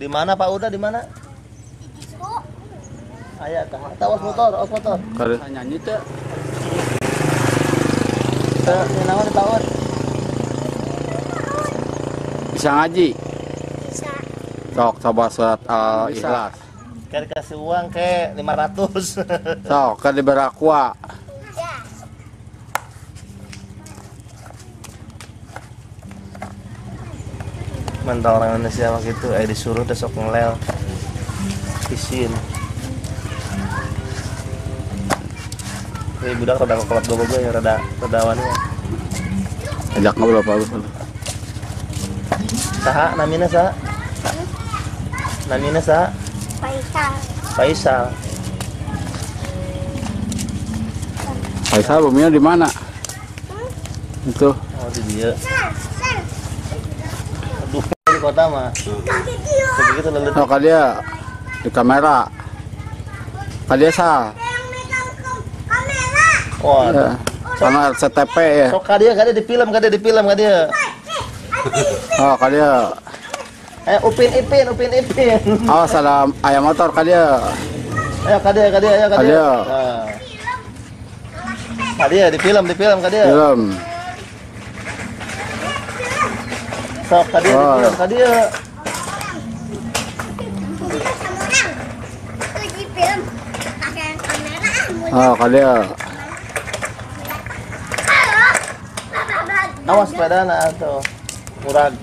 Di mana Pak Uda, di mana? Aya tah. Awas motor, awas motor. Kada nyanyi teh. Teu naon ditawar. Bisa ngaji. Bisa. Sok coba surat Al-Ikhlas. Kali kasih uang ke 500. Sok ka diberi aqua. Ya. Mantap orang Indonesia mah gitu, disuruh teh sok ngelel. Isin. Budak rada kolot gogo ya rada wani. Ajak ngobrol Pak. Saha namina saha? Namina saha? Faisal. Faisal. Faisal rumahnya di mana? Itu. Oh di dia. Aduh di kota mah. Begitu lalu. Oh ka dia di kamera. Ka dia sa. Oh, Ya. Sama RCTP ya. sok ka dia di film ka dia. Oh ka dia. Upin Ipin. Awas ada ayam motor ka dia. Ayo ka dia. Ka dia. Nah. Ka dia di film ka dia. Film. Sok ka dia di film ka dia. Lagi film pakai kamera. Oh ka dia. Awas sepeda na tuh. Murag.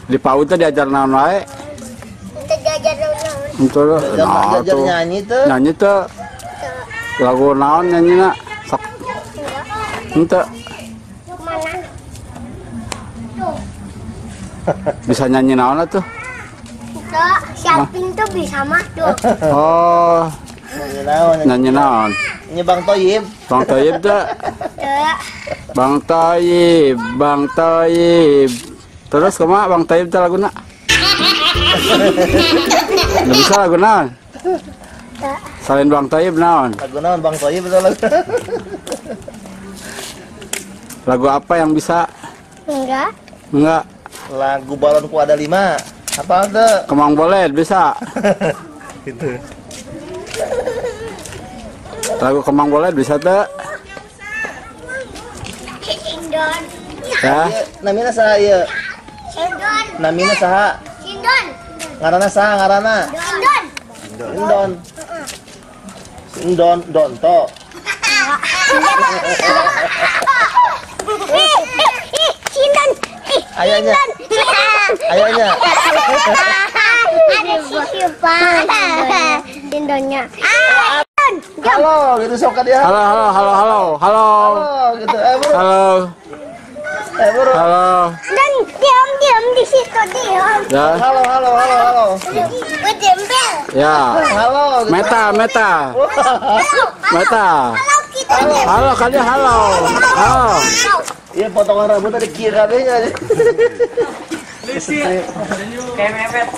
Di PAUD teh diajar naon wae? Kita jajar dulu. Itu Jajar nyanyi tuh. Nyanyi teh lagu naon nyanyina? Sok. Henteu. Mana? Bisa nyanyi naon atuh? Itu siapin tuh bisa mah tuh. Oh, Nyanyi naon? nyanyi naon? Ini Bang Toyib. Bang Toyib teh. Tuh. Bang Toyib. Terus kumaha Bang Toyib teh laguna? Nggak bisa lagu naon? Tuh. Selain Bang Toyib naon? Lagu naon Bang Toyib itu lagu. Lagu apa yang bisa? Enggak. Enggak. Lagu balonku ada 5. Apa tuh? Kemang Boleh bisa. Gitu. Lagu Kemang Boleh bisa teh. Indon. Ya. Namina saha ieu? Indon. Namina saha? Indon. Ngaranna saha ngaranna? Indon. Indon. Indon Donto. Indon. Ayahnya. Ayahnya. Ada siapa? Indonnya. Halo, gitu sok ka dia. Halo. Halo, gitu. Bro. Halo. Bro. Halo. Dan diam di situ diam. Ya. Halo. Bejembel. Ya. Halo, gitu. Meta. Halo kita. Halo kalian halo. Halo. Iya potongan rambut tadi kira kabehnya. Kayak mepet.